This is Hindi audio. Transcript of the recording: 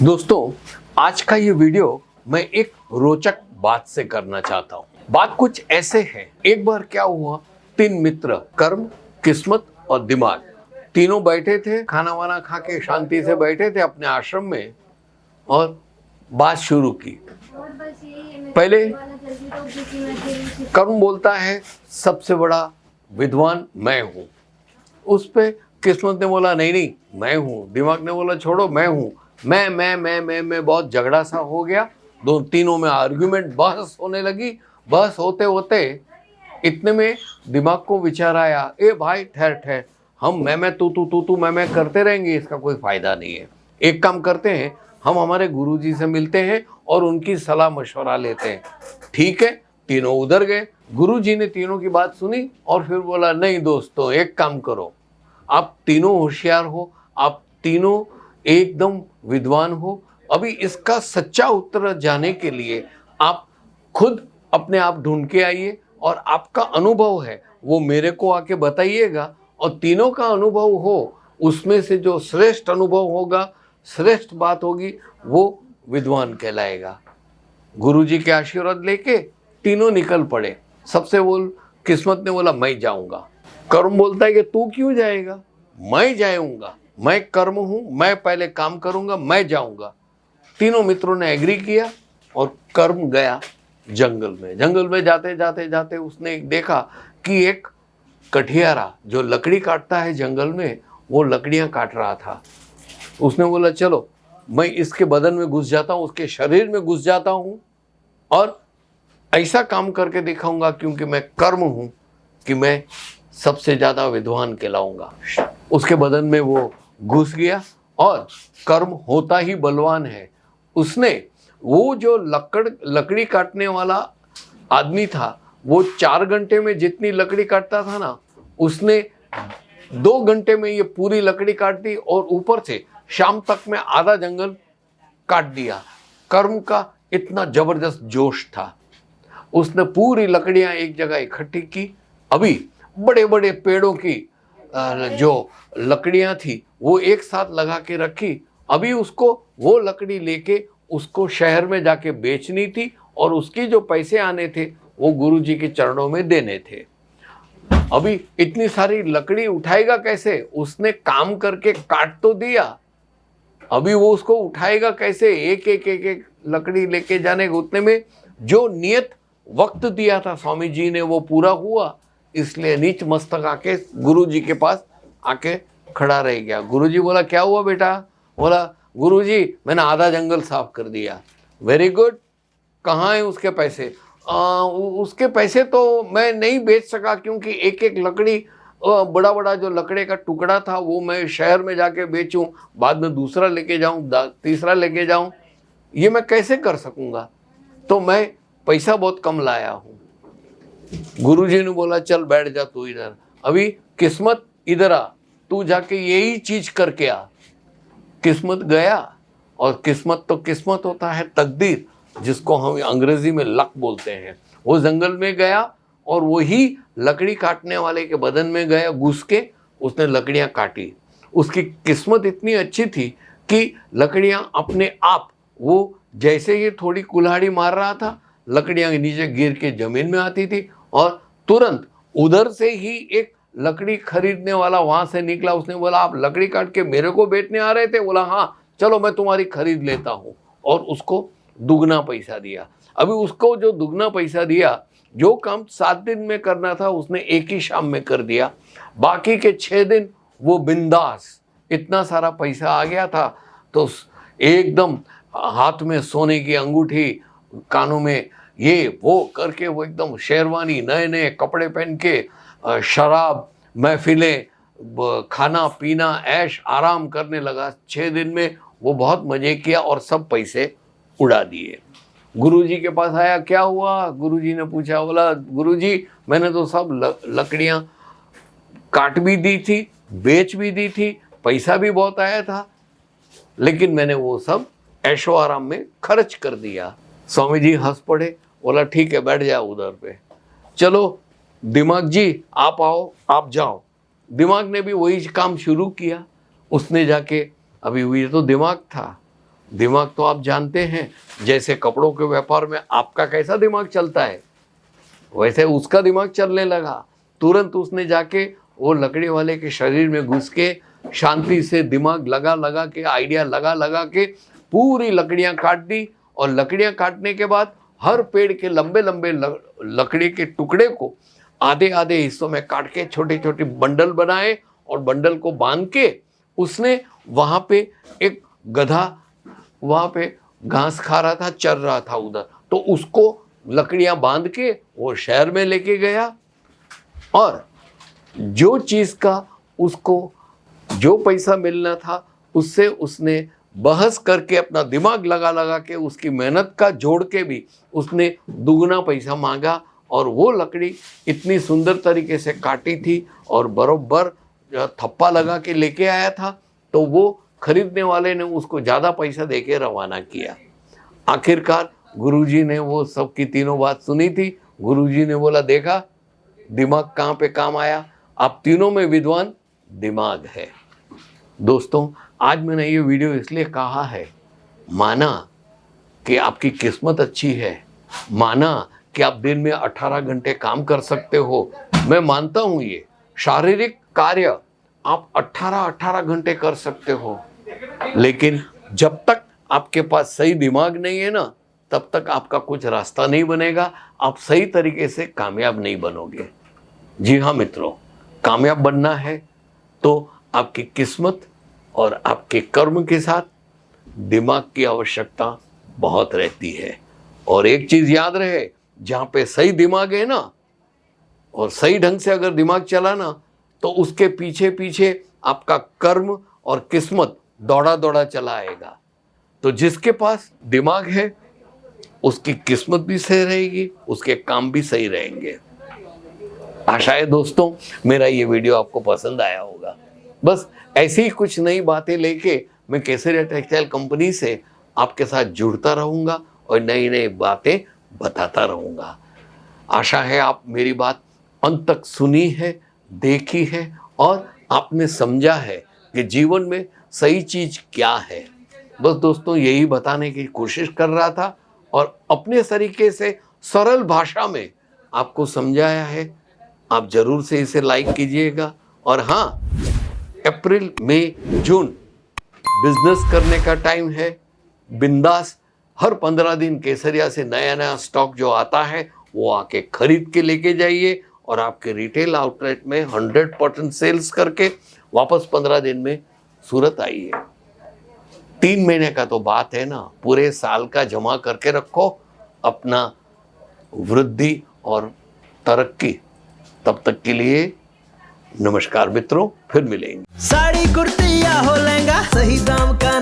दोस्तों, आज का ये वीडियो मैं एक रोचक बात से करना चाहता हूँ। बात कुछ ऐसे है, एक बार क्या हुआ, तीन मित्र कर्म, किस्मत और दिमाग तीनों बैठे थे, खाना वाना खा के शांति से बैठे थे अपने आश्रम में और बात शुरू की। पहले कर्म बोलता है सबसे बड़ा विद्वान मैं हूँ। उस पे किस्मत ने बोला नहीं मैं हूँ। दिमाग ने बोला छोड़ो मैं हूँ। मैं बहुत झगड़ा सा हो गया। दो तीनों में आर्ग्यूमेंट, बहस होने लगी। बहस होते होते इतने में दिमाग को विचार आया, ए भाई ठहर ठहर, हम मैं तू मैं करते रहेंगे, इसका कोई फायदा नहीं है। एक काम करते हैं, हम हमारे गुरुजी से मिलते हैं और उनकी सलाह मशवरा लेते हैं। ठीक है, तीनों उधर गए। गुरुजी ने तीनों की बात सुनी और फिर बोला नहीं दोस्तों, एक काम करो, आप तीनों होशियार हो, आप तीनों एकदम विद्वान हो। अभी इसका सच्चा उत्तर जाने के लिए आप खुद अपने आप ढूंढ के आइए और आपका अनुभव है वो मेरे को आके बताइएगा, और तीनों का अनुभव हो उसमें से जो श्रेष्ठ अनुभव होगा, श्रेष्ठ बात होगी, वो विद्वान कहलाएगा। गुरुजी के आशीर्वाद लेके तीनों निकल पड़े। सबसे किस्मत ने बोला मैं जाऊंगा। कर्म बोलता है कि तू क्यों जाएगा, मैं जाऊंगा, मैं कर्म हूं, मैं पहले काम करूंगा, मैं जाऊंगा। तीनों मित्रों ने एग्री किया और कर्म गया जंगल में। जंगल में जाते जाते जाते उसने देखा कि एक कठियारा जो लकड़ी काटता है जंगल में, वो लकड़ियां काट रहा था। उसने बोला चलो मैं इसके बदन में घुस जाता हूँ, उसके शरीर में घुस जाता हूँ और ऐसा काम करके दिखाऊंगा, क्योंकि मैं कर्म हूँ, कि मैं सबसे ज्यादा विद्वान कहलाऊंगा। उसके बदन में वो घुस गया और कर्म होता ही बलवान है। उसने वो जो लकड़ी काटने वाला आदमी था, वो 4 घंटे में जितनी लकड़ी काटता था ना, उसने 2 घंटे में ये पूरी लकड़ी काट दी और ऊपर से शाम तक में आधा जंगल काट दिया। कर्म का इतना जबरदस्त जोश था। उसने पूरी लकड़ियां एक जगह इकट्ठी की। अभी बड़े बड़े पेड़ों की जो लकड़ियां थी वो एक साथ लगा के रखी। अभी उसको वो लकड़ी लेके उसको शहर में जाके बेचनी थी और उसकी जो पैसे आने थे वो गुरुजी के चरणों में देने थे। अभी इतनी सारी लकड़ी उठाएगा कैसे? उसने काम करके काट तो दिया, अभी वो उसको उठाएगा कैसे? एक लकड़ी लेके जाने के उतने में जो नियत वक्त दिया था स्वामी जी ने वो पूरा हुआ। इसलिए नीच मस्तक आके गुरुजी के पास आके खड़ा रह गया। गुरुजी बोला क्या हुआ बेटा? बोला गुरुजी मैंने आधा जंगल साफ कर दिया। वेरी गुड, कहाँ है उसके पैसे? उसके पैसे तो मैं नहीं बेच सका, क्योंकि एक लकड़ी, बड़ा बड़ा जो लकड़े का टुकड़ा था वो मैं शहर में जाके बेचूं, बाद में दूसरा लेके जाऊं, तीसरा लेके जाऊं, ये मैं कैसे कर सकूंगा? तो मैं पैसा बहुत कम लाया हूं। गुरुजी ने बोला चल बैठ जा तू इधर, अभी किस्मत इधर आ, तू जाके यही चीज करके आ। किस्मत गया, और किस्मत तो किस्मत होता है, तकदीर, जिसको हम अंग्रेजी में लक बोलते हैं। वो जंगल में गया और वही लकड़ी काटने वाले के बदन में गया, घुस के उसने लकड़ियां काटी। उसकी किस्मत इतनी अच्छी थी कि लकड़ियां अपने आप, वो जैसे ही थोड़ी कुल्हाड़ी मार रहा था, लकड़ियां नीचे गिर के जमीन में आती थी और तुरंत उधर से ही एक लकड़ी खरीदने वाला वहां से निकला। उसने बोला आप लकड़ी काट के मेरे को बेचने आ रहे थे? बोला हाँ, चलो मैं तुम्हारी खरीद लेता हूँ, और उसको दुगना पैसा दिया। अभी उसको जो दुगना पैसा दिया, जो काम 7 दिन में करना था उसने एक ही शाम में कर दिया। बाकी के 6 दिन वो बिंदास, इतना सारा पैसा आ गया था तो एकदम हाथ में सोने की अंगूठी, कानों में ये वो करके वो एकदम शेरवानी, नए नए कपड़े पहन के शराब, महफिलें, खाना पीना, ऐश आराम करने लगा। 6 दिन में वो बहुत मजे किया और सब पैसे उड़ा दिए। गुरुजी के पास आया, क्या हुआ? गुरुजी ने पूछा। बोला गुरुजी मैंने तो सब लकड़ियां काट भी दी थी, बेच भी दी थी, पैसा भी बहुत आया था, लेकिन मैंने वो सब ऐशो आराम में खर्च कर दिया। स्वामी जी हंस पड़े। बोला ठीक है बैठ जाओ उधर पे, चलो दिमाग जी आप आओ, आप जाओ। दिमाग ने भी वही काम शुरू किया। उसने जाके, अभी ये तो दिमाग था, दिमाग तो आप जानते हैं, जैसे कपड़ों के व्यापार में आपका कैसा दिमाग चलता है, वैसे उसका दिमाग चलने लगा। तुरंत उसने जाके वो लकड़ी वाले के शरीर में घुस के शांति से दिमाग लगा लगा के, आइडिया लगा लगा के पूरी लकड़ियां काट दी। और लकड़ियां काटने के बाद हर पेड़ के लंबे लंबे लकड़ी के टुकड़े को आधे आधे हिस्सों में काट के छोटे छोटे बंडल बनाए, और बंडल को बांध के उसने वहां पे एक गधा वहां पे घास खा रहा था, चर रहा था उधर, तो उसको लकड़ियां बांध के वो शहर में लेके गया। और जो चीज का उसको जो पैसा मिलना था उससे उसने बहस करके अपना दिमाग लगा लगा के उसकी मेहनत का जोड़ के भी उसने दुगना पैसा मांगा। और वो लकड़ी इतनी सुंदर तरीके से काटी थी और बरोबर थप्पा लगा के लेके आया था, तो वो खरीदने वाले ने उसको ज़्यादा पैसा देके रवाना किया। आखिरकार गुरुजी ने वो सबकी तीनों बात सुनी थी। गुरुजी ने बोला, देखा दिमाग कहाँ पे काम आया, आप तीनों में विद्वान दिमाग है। दोस्तों, आज मैंने ये वीडियो इसलिए कहा है, माना कि आपकी किस्मत अच्छी है, माना कि आप दिन में 18 घंटे काम कर सकते हो, मैं मानता हूँ ये शारीरिक कार्य आप 18 घंटे कर सकते हो, लेकिन जब तक आपके पास सही दिमाग नहीं है ना, तब तक आपका कुछ रास्ता नहीं बनेगा, आप सही तरीके से कामयाब नहीं बनोगे। जी हाँ मित्रों, कामयाब बनना है तो आपकी किस्मत और आपके कर्म के साथ दिमाग की आवश्यकता बहुत रहती है। और एक चीज़ याद रहे, जहाँ पे सही दिमाग है ना और सही ढंग से अगर दिमाग चला ना, तो उसके पीछे पीछे आपका कर्म और किस्मत दौड़ा दौड़ा चला आएगा। तो जिसके पास दिमाग है उसकी किस्मत भी सही रहेगी, उसके काम भी सही रहेंगे। आशा है दोस्तों मेरा ये वीडियो आपको पसंद आया होगा। बस ऐसी ही कुछ नई बातें लेके मैं केसरिया टेक्सटाइल कंपनी से आपके साथ जुड़ता रहूँगा और नई नई बातें बताता रहूँगा। आशा है आप मेरी बात अंत तक सुनी है, देखी है और आपने समझा है कि जीवन में सही चीज़ क्या है। बस दोस्तों यही बताने की कोशिश कर रहा था और अपने तरीके से सरल भाषा में आपको समझाया है। आप ज़रूर से इसे लाइक कीजिएगा। और हाँ, अप्रैल मई जून बिजनेस करने का टाइम है। बिंदास हर 15 दिन केसरिया से नया नया स्टॉक जो आता है वो आके खरीद के लेके जाइए और आपके रिटेल आउटलेट में 100% सेल्स करके वापस 15 दिन में सूरत आइए। 3 महीने का तो बात है ना, पूरे साल का जमा करके रखो अपना वृद्धि और तरक्की। तब तक के लिए नमस्कार मित्रों, फिर मिलेंगे। साड़ी कुर्ती या हो लहंगा, सही दाम का